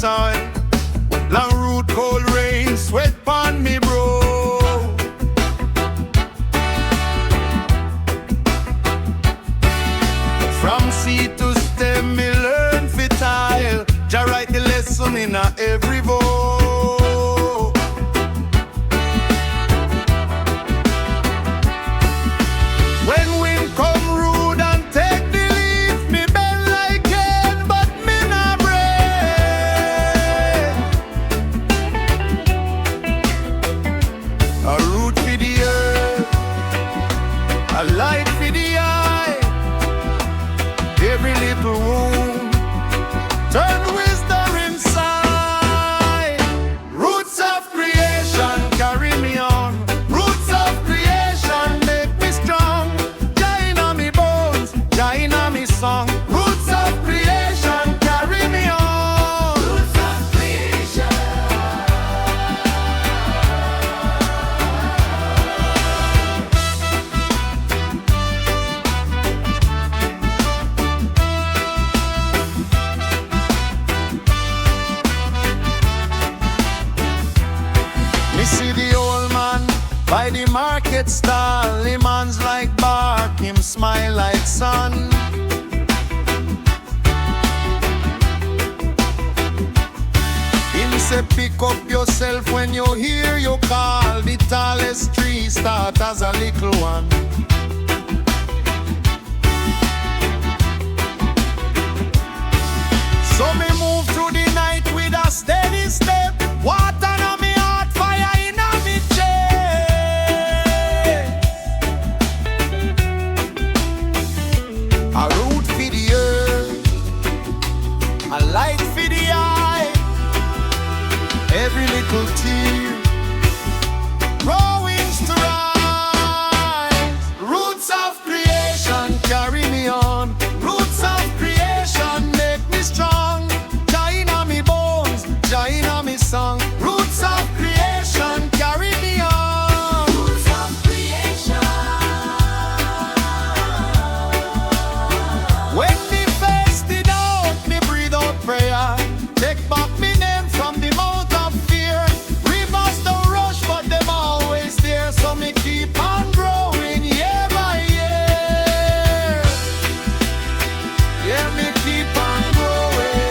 soil. Long root, cold rain, sweat pon me bro. From seed to stem me learn fi tile. Jah write the lesson in a every vow. When wind come rude and take the leaf, me bend like cane, but me nah break. A root for the earth, a light for the eye. Every little wound turn wisdom inside. Roots of creation carry me on. Roots of creation make me strong. Jah inna me bones, Jah inna me song. Roots of creation carry me on. Roots of creation. Me see the old man by the market stall. Him hands like bark, him smile like sun. Him say pick up yourself when you hear your call. The tallest tree start as a little one. So me move through the night with a steady step. Water on me heart, fire in a me chest. A root for the earth, a light for the eye. Every little tear growing to rise. Roots of creation carry me on. Roots of creation make me strong. Jah inna me bones, Jah inna me song. Roots of creation carry me on. Roots of creation. When me face the doubt, me breathe out prayer. Take back me name from the mouth of fear. Rivers don't rush, but them always there. So me keep on growing year by year. Yeah, me keep on growing.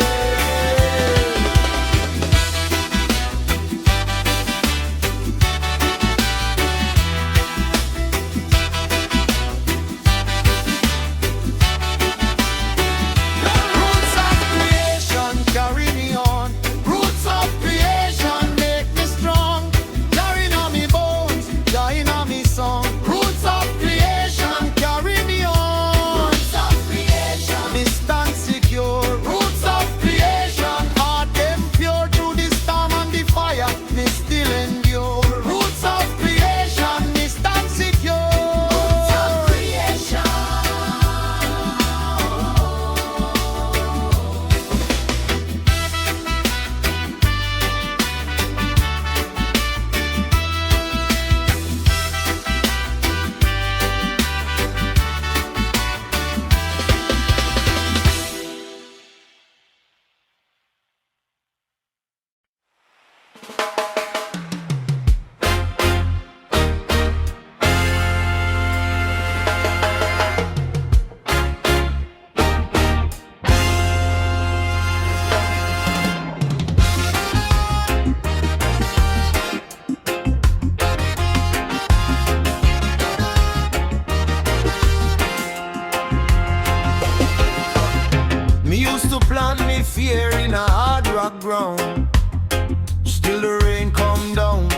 Roots of creation carry me on. Roots of creation make me strong. Jah inna me bones, Jah inna me song. Roots of creation carry me on. Roots of creation, me stand secure. Roots of creation, heart them pure. Through the storm and the fire, me still endure. Roots of creation, me stand secure. Roots of creation. Me used to plant me fear in a hard rock ground. Still the rain come down.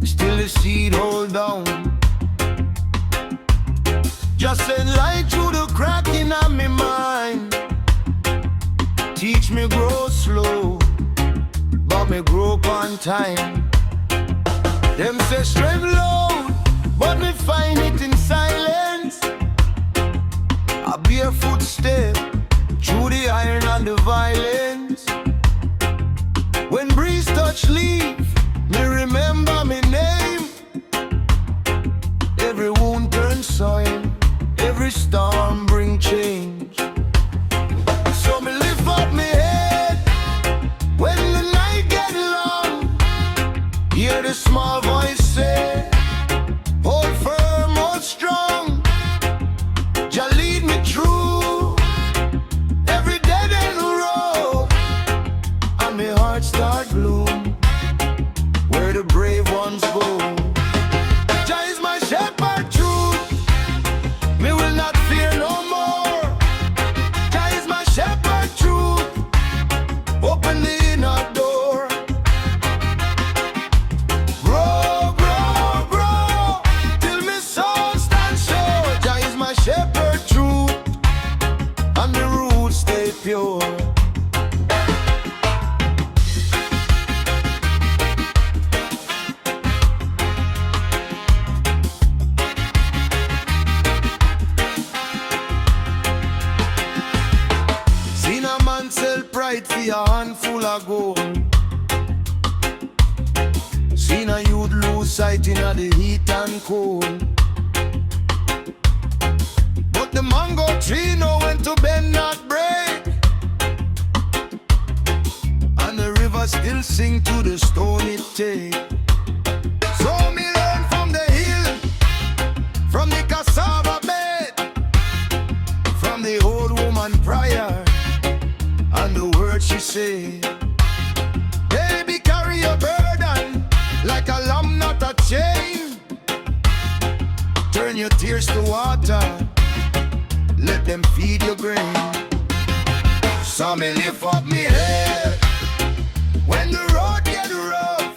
Still the seed hold down. Just send light through the crack in my mind. Teach me grow slow, but me grow on time. Them say strength loud, but me find it in silence. A barefoot step through the iron and the violence. When breeze touch leaf, me remember me name. Every wound turns soil, every storm bring change. So me lift up me head light in the heat and cold. But the mango tree know when to bend, not break. And the river still sing to the stone it take. So me learn from the hill, from the cassava bed, from the old woman prior, and the words she said. Baby, carry your burden like a lamb, not a chain. Turn your tears to water, let them feed your grain. So me lift up me head when the road get rough.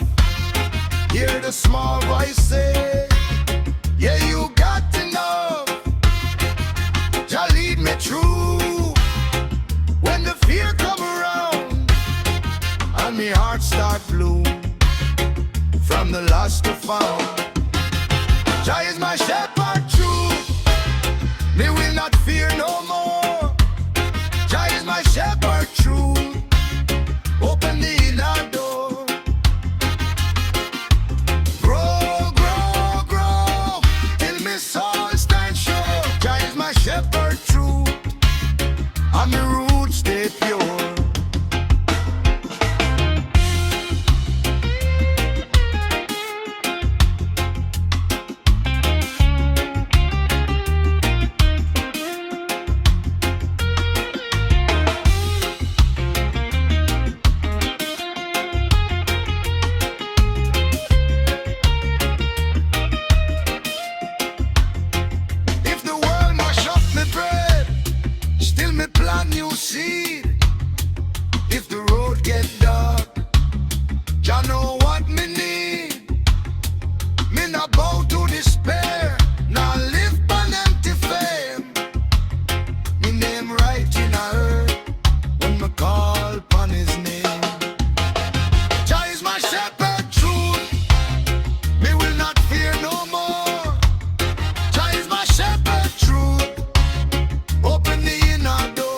Hear the small voice say, yeah, you got enough. Just lead me through when the fear come around and me heart start blue from the lost to found. Jah is my shepherd true, me will not fear no more. Jah is my shepherd true, open the inner door. Grow, grow, grow, till me soul stand sure. Jah is my shepherd true, and my roots stay pure. If the road get dark, Jah know what me need. Me not bow to despair, now live an empty fame. Me name right in a earth when me call upon his name. Jah is my shepherd truth, me will not fear no more. Jah is my shepherd truth, open the inner door.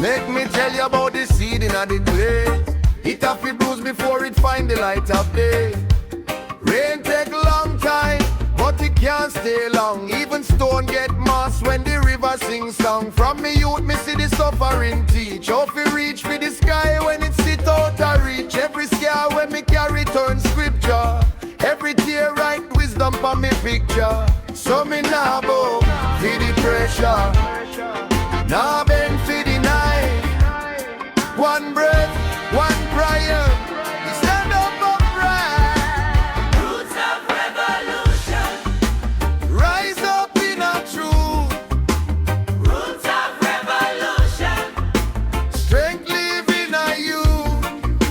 Make me tell you about the seed in the clay. It have to bruise before it find the light of day. Rain take long time, but it can't stay long. Even stone get moss when the river sing song. From me youth me see the suffering teach. How fi reach for the sky when it sit out of reach. Every scar when me carry turn scripture. Every tear write wisdom for me picture. So me nah bow for the pressure, nah bend for the night. One breath, one prayer, we stand up upright. Roots of revolution, rise up in our truth. roots of revolution, Strength live in our youth.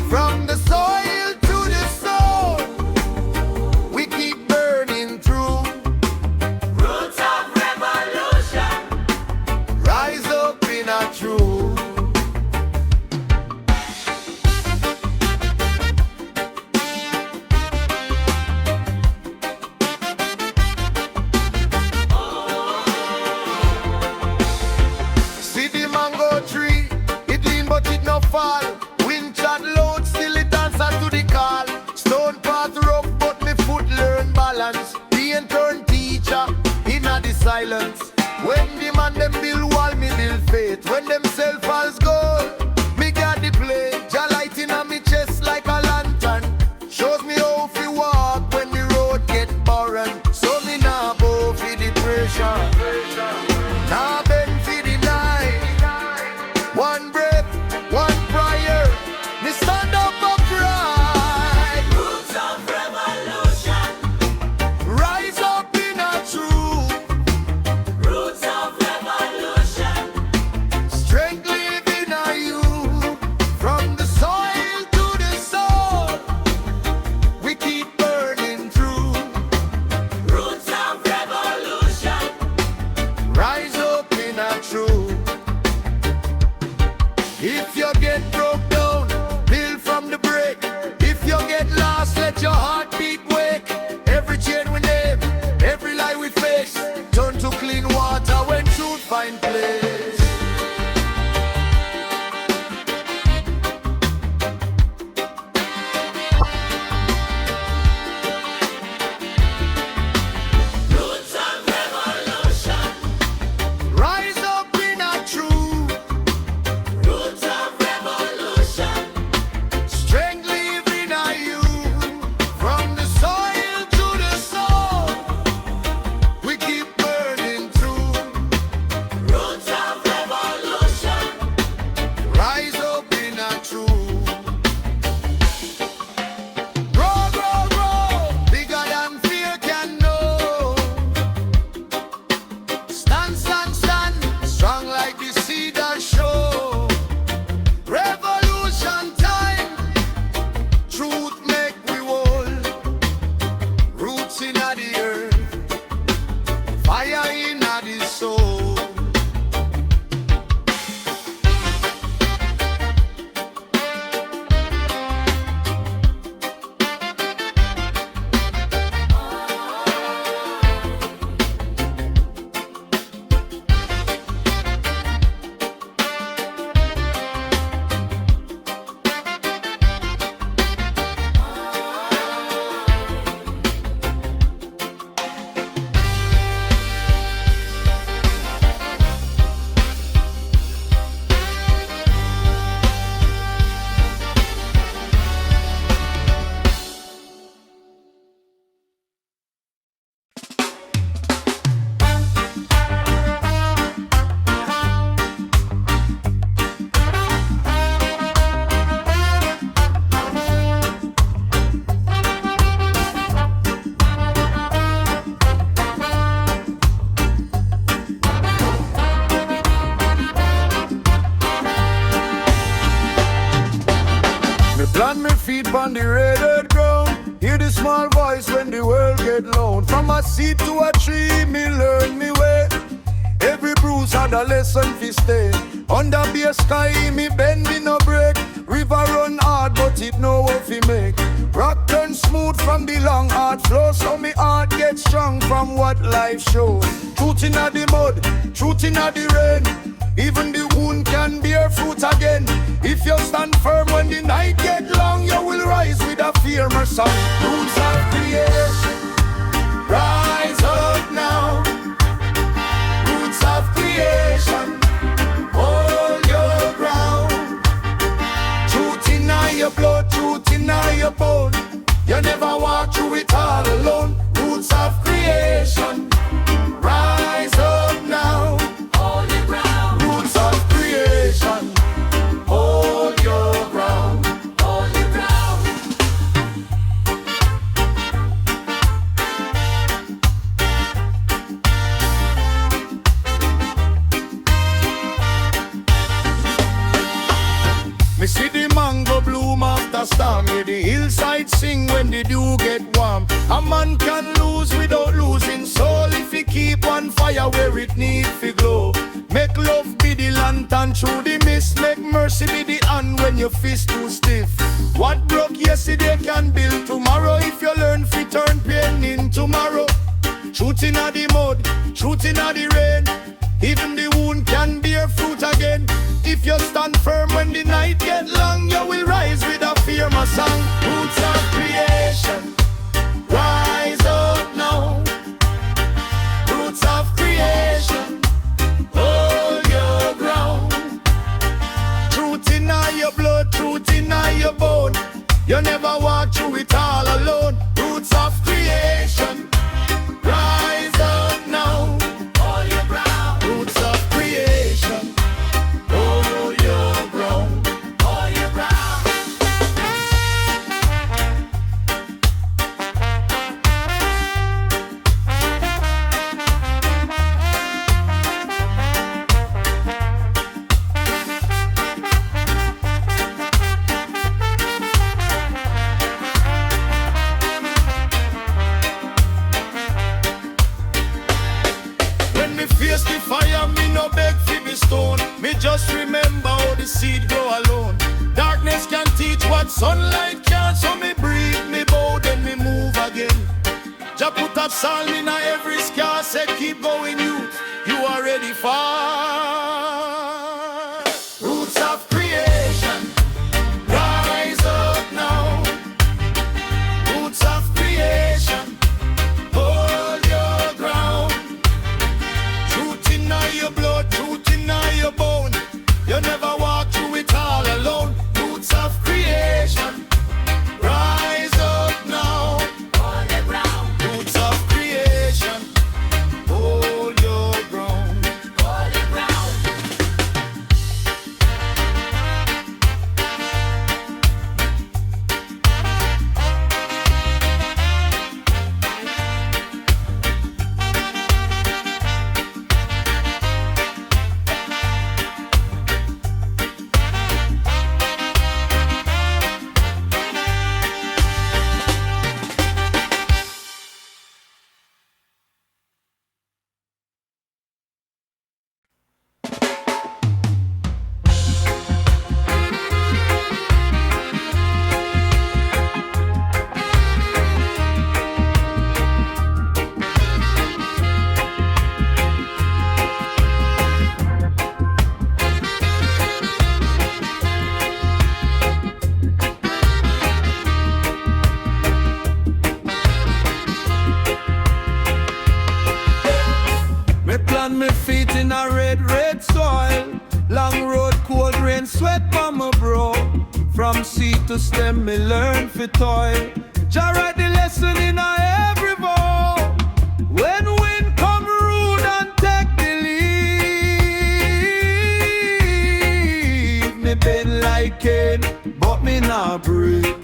From the soil to the soul, we keep burning through. roots of revolution, Rise up in our truth. rise when the world get low. From a seed to a tree, me learn me way. Every bruise had a lesson fi stay. Under bare sky, me bend me no break. River run hard, but it know what fi make. Rock turn smooth from the long hard flow. So me heart get strong from what life shows. Truth inna the mud, truth inna the rain. Even the wound can bear fruit again. If you stand firm when the night get long, you will rise with a fear, my son. Roots of creation, rise up now. Roots of creation, hold your ground. Truth inna your blood, truth inna your bone. You never walk through it all alone. Roots of creation, rise up now. Hold your ground, Roots of creation, hold your ground. hold your ground. Me see the mango bloom after storm. Hear the hillside sing when the dew get warm. A man can lose without losing soul if he keep on fire where it need to glow. Make love be the lantern through the mist. Make mercy be the hand when your fist too stiff. What broke yesterday can build tomorrow if you learn to turn pain in tomorrow. Truth inna the mud, truth inna the rain. Even the wound can bear fruit again. If you stand firm when the night get long, you will rise with a fear, my son. Roots of creation, rise up now. Roots of creation, hold your ground. Truth inna your blood, truth inna your bone. You never walk through it all alone. Roots of creation, rise up now. Hold your ground, Roots of creation, hold your ground. hold your ground. When me face the fire, me no beg fi be stone. Me just remember how the seed grow alone. Darkness can teach what sunlight can't. So me breathe, me bow, then me move again. Jah put a psalm in every scar. Said keep going, you are ready for. Roots of creation, rise up now. Roots of creation, hold your ground. Truth inna your blood, truth inna your bone. You never walk through it all alone. Roots of creation, rise up now. Hold your ground, Roots of creation, hold your ground. hold your ground. Me plant me feet in a red soil. Long road, cold rain, sweat from my bro. From seed to stem, me learn fi toil. Jah write the lesson in a every vow. When wind come rude and take the lead, me bend like Cain, but me not break.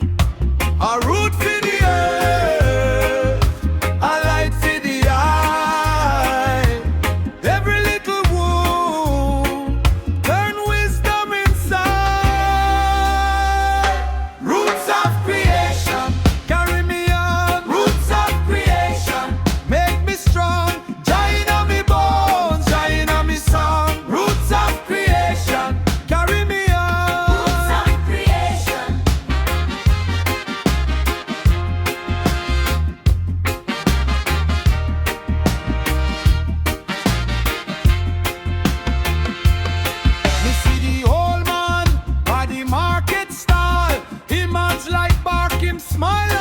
A root for the earth, a light for the eye. Every little wound turn wisdom inside. Roots of creation, carry me on. Roots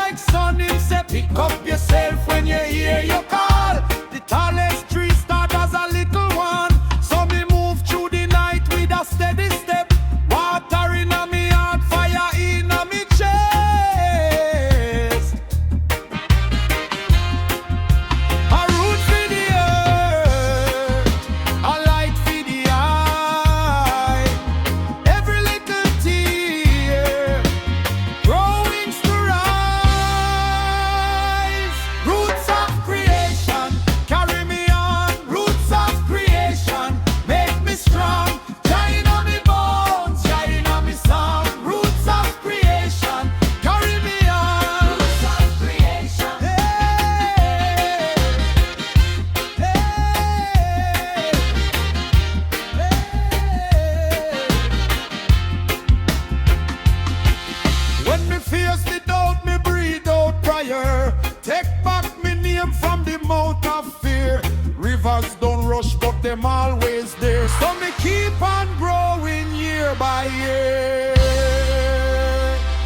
like sun, him say pick up yourself when you hear your call. The tallest tree start as a little one. So me move through the night with a steady step. Water in a me heart, fire in a me chest. A root for the earth, a light for the eye. Every little tear growing to rise. Roots of creation, carry me on. Roots of creation, make me strong. Shine on me bones, shine on me song. Roots of creation, carry me on. Roots of creation. Hey, hey, hey. When me face the doubt, me breathe out prayer. Take back me name from the mouth of fear. Rivers don't rush, but them always there. So me keep on growing year by year.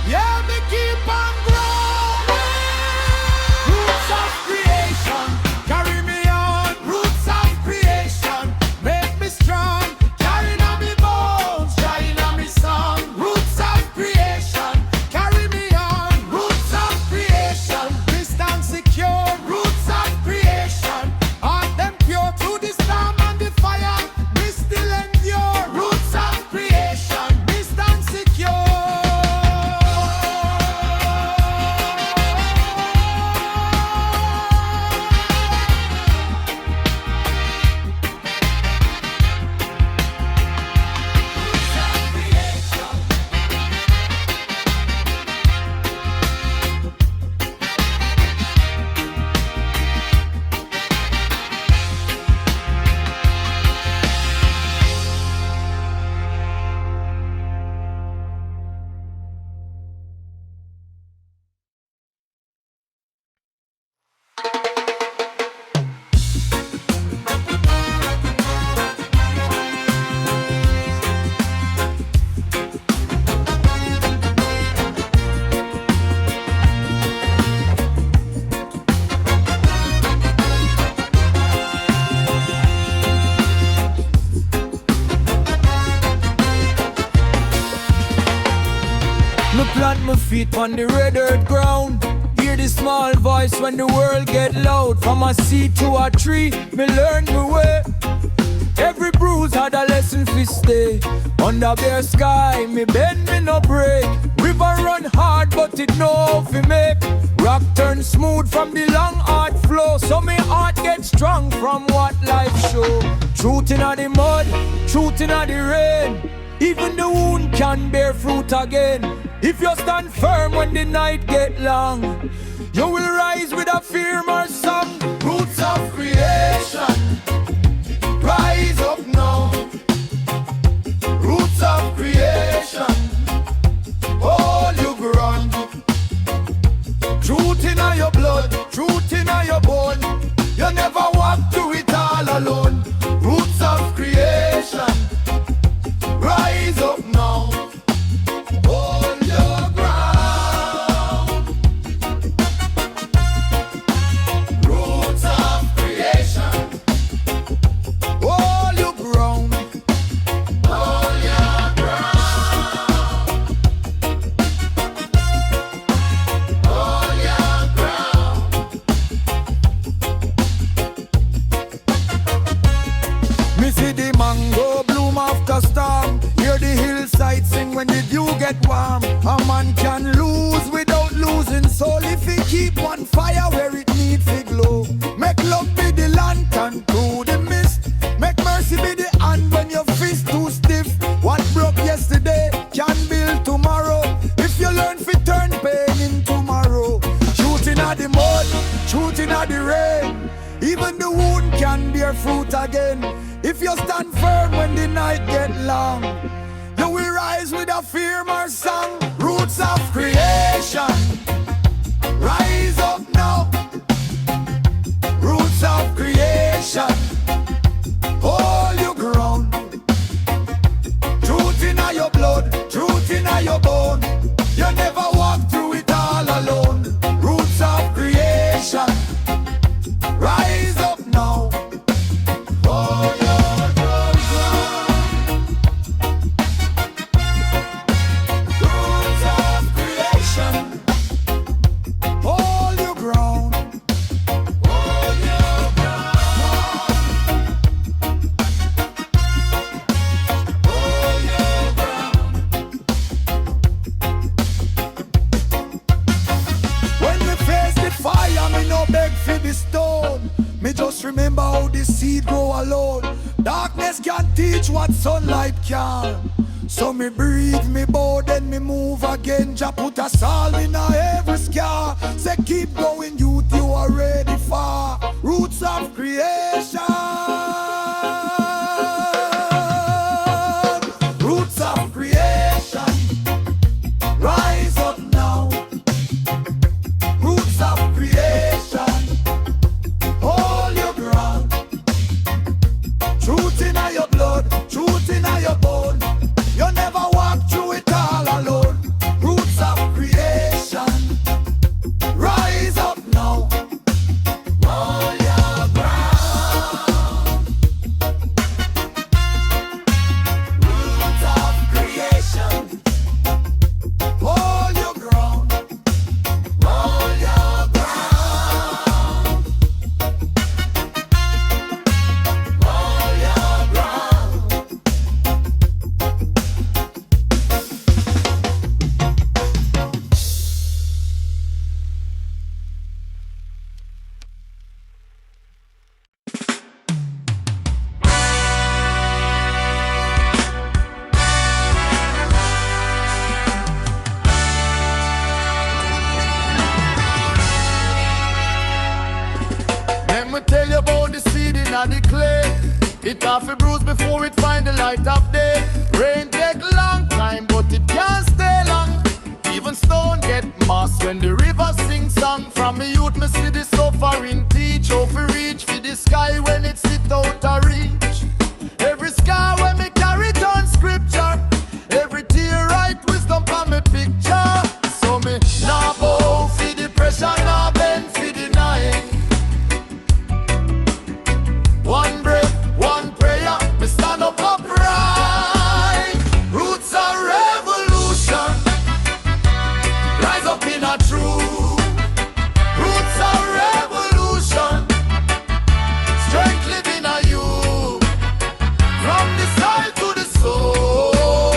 Yeah, me keep on growing. Roots of creation, carry me on. Roots of creation, make me strong. Carry on me bones, shine on me song. Roots of creation, carry me on. Roots of creation, we stand secure. Roots of creation, heart them pure through the storm and the fire. We still endure. Roots of creation, we stand secure. Me plant my feet on the red earth ground. Hear the small voice when the world get loud. From a seed to a tree, me learn my way. Every bruise had a lesson fi stay. Under bare sky, me bend, me no break. River run hard, but it know fi make. Rock turn smooth from the long hard flow. So me heart get strong from what life show. Truth inna the mud, truth inna the rain. Even the wound can bear fruit again. If you stand firm when the night get long, you will rise with a firmer song. Roots of creation, rise up now. Roots of creation, all you ground. Truth inna your blood, truth inna your bone. You never walk through it all alone. Roots of creation, rise up now. Hold your ground. Roots of creation, hold your ground. Hold your ground. Hold your ground. Me see the mango bloom after storm. Hear the hillside sing when the dew get warm. A man can lose without losing soul if he keep one fire where it needs to glow. Make love be the lantern through the mist. Make mercy be the hand when your fist too stiff. What broke yesterday can build tomorrow. If you learn to turn pain in tomorrow. Shooting at the mud, shooting at the rain. Even the wound can bear fruit again. If you stand firm when the night get long, you will rise with a firmer song. Roots of creation, rise up now. Roots of creation, hold your ground. Truth inna your blood, truth inna your bone. You never walk through it all alone. beg for the stone. Me just remember how the seed grow alone. Darkness can't teach what sunlight can. So me breathe, me bow, then me move again. Jah put a salve in every scar. Say keep going, youth, you are ready for roots of creation. Roots of creation. Rise up now. Roots of creation. Hold your ground. Truth in your blood, truth in your bone. You never walk through it all alone. Roots of creation. Rise up now. Hold your ground. Roots of creation. Hold your ground. Hold your ground. Hold your ground. Let me tell you about the seed in the clay. It have a bruise before it find the light of day. Rain take long time, but it can't stay long. Even stone get mass when the river sing song. From me youth me see the suffering teach. How to reach for the sky when it sit out of reach. Every scar when me carry down scripture. Every tear write wisdom from me picture. So me nah bow for the pressure, nah bend for the night. One breath, one prayer, me stand up upright. Roots of revolution. Rise up in a truth. Roots of revolution. Strength living a you. From the soil to the soul,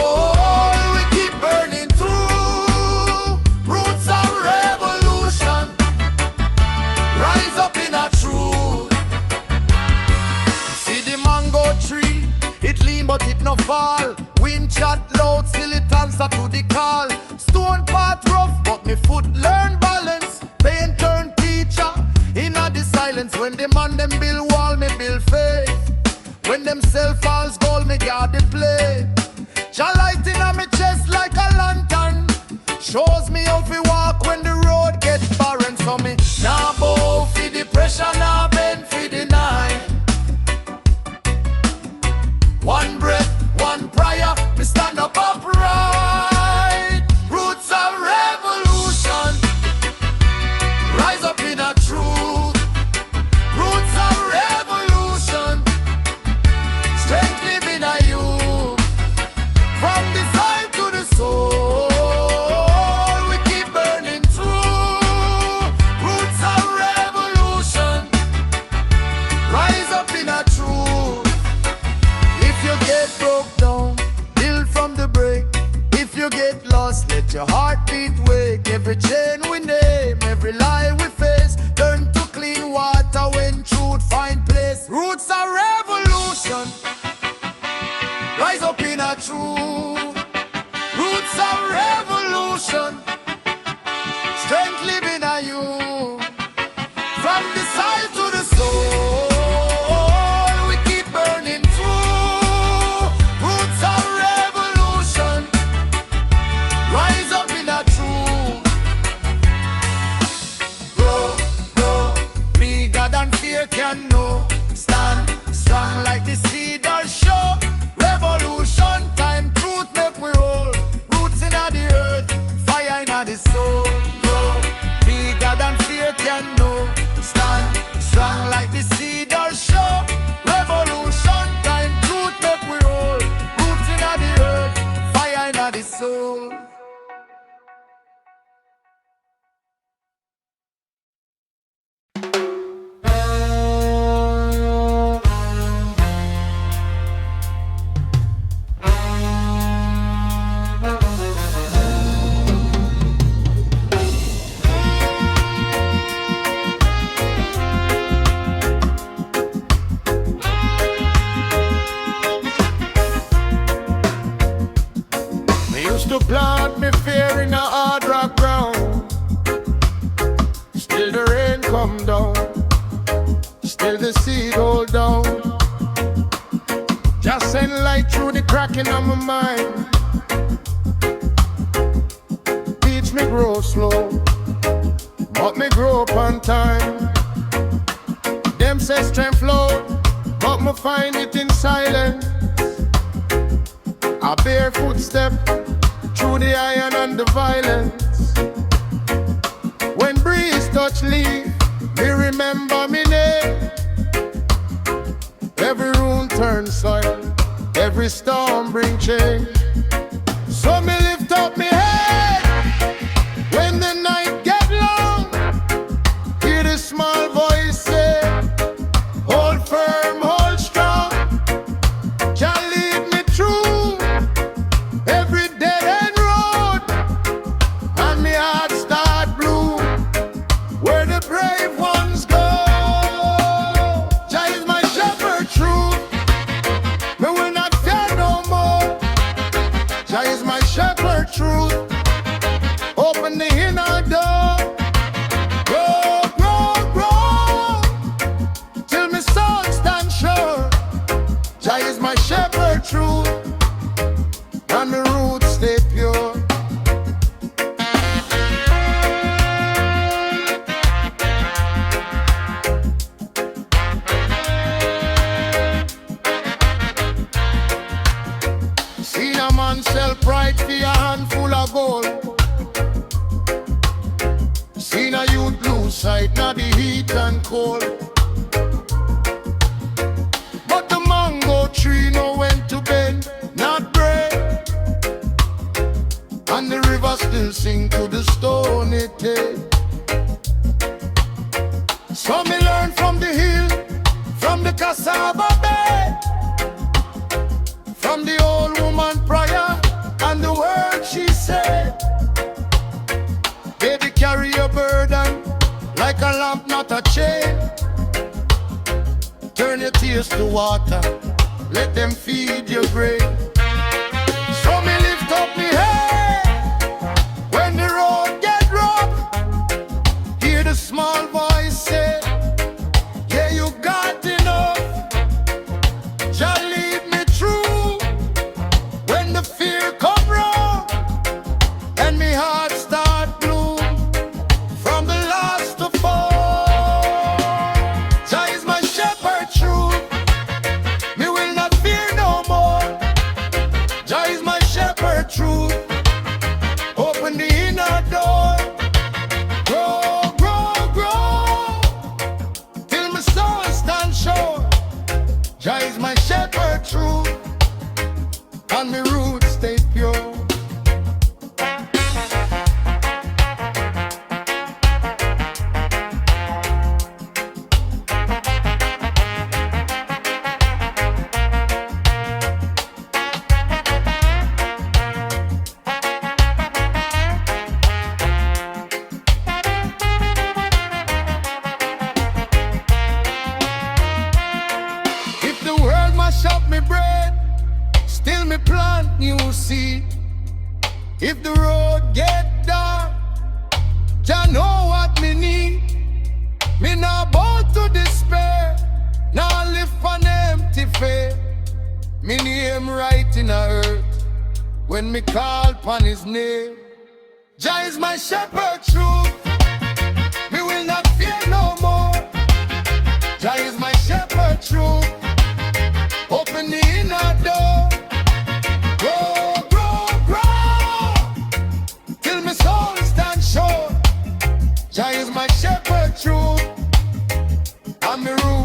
we keep burning through. Roots of revolution. Rise up in a truth. See the mango tree, it lean but it no fall. Wind chat loud, still it answer to the call. Stone path rough, but me foot learn balance. Pain turn teacher, in a the silence. When the man them build wall, me build faith. When them sell false gold, me guard the play. Jah light in on me chest like a lantern. Shows me how to walk when the road get barren. So me nah bow for the pressure, nah bend for the night. One breath, one prayer, me stand up upright. Roots of revolution. Rise up in a truth. Roots of revolution. Strength living a you. From the side to the soul, we keep burning through. Roots of the rain come down, still the seed hold down. Just send light through the cracking of my mind. Teach me grow slow, but me grow up on time. Them say strength flow, but me find it in silence. A barefoot step through the iron and the violence. When breeze touch leaf, me remember me name. Every room turns soil, every storm bring change. So me lift up me head when the night get long. Hear the small voice say, hold firm, hold strong. Jah lead me through every dead end road, and me heart start blue where the brave ones go. Jah is my shepherd true, me will not fear no more. Jah is my shepherd truth, open the inner door. Grow, grow, grow, till me soul stand sure. Jah is my shepherd truth, and my roots stay pure. Seen a man sell pride for a handful of gold. Seen a youth lose sight, now the heat and cold. But the mango tree know when to bend, not break. And the river still sing to the stony tail. So me learn from the hill, from the cassava bed, from the old woman prayer and the word she said. Baby, carry your burden like a lamp, not a chain. Turn your tears to water, let them feed your grain. So me lift up me head when the road get rough. Hear the small voice say, yeah, you got enough. Jah lead me through when the fear come round, and me heart start blue from the last to fall. Jah is my shepherd true, me will not fear no more. Jah is my shepherd true, open the inner door. Grow, grow, grow, till my soul stand sure. Jah is my shepherd true, and my roots stay pure. If the world mash up me bread, still me plant new seed. If the road get dark, Jah know what me need. Me not bound to despair, now live on empty faith. Me name right in the earth when me call upon his name. Jah is my shepherd true, me will not fear no more. Jah is my shepherd true, open the inner door. Grow, grow, grow, till my soul stand sure. Jah is my shepherd true, and me rule.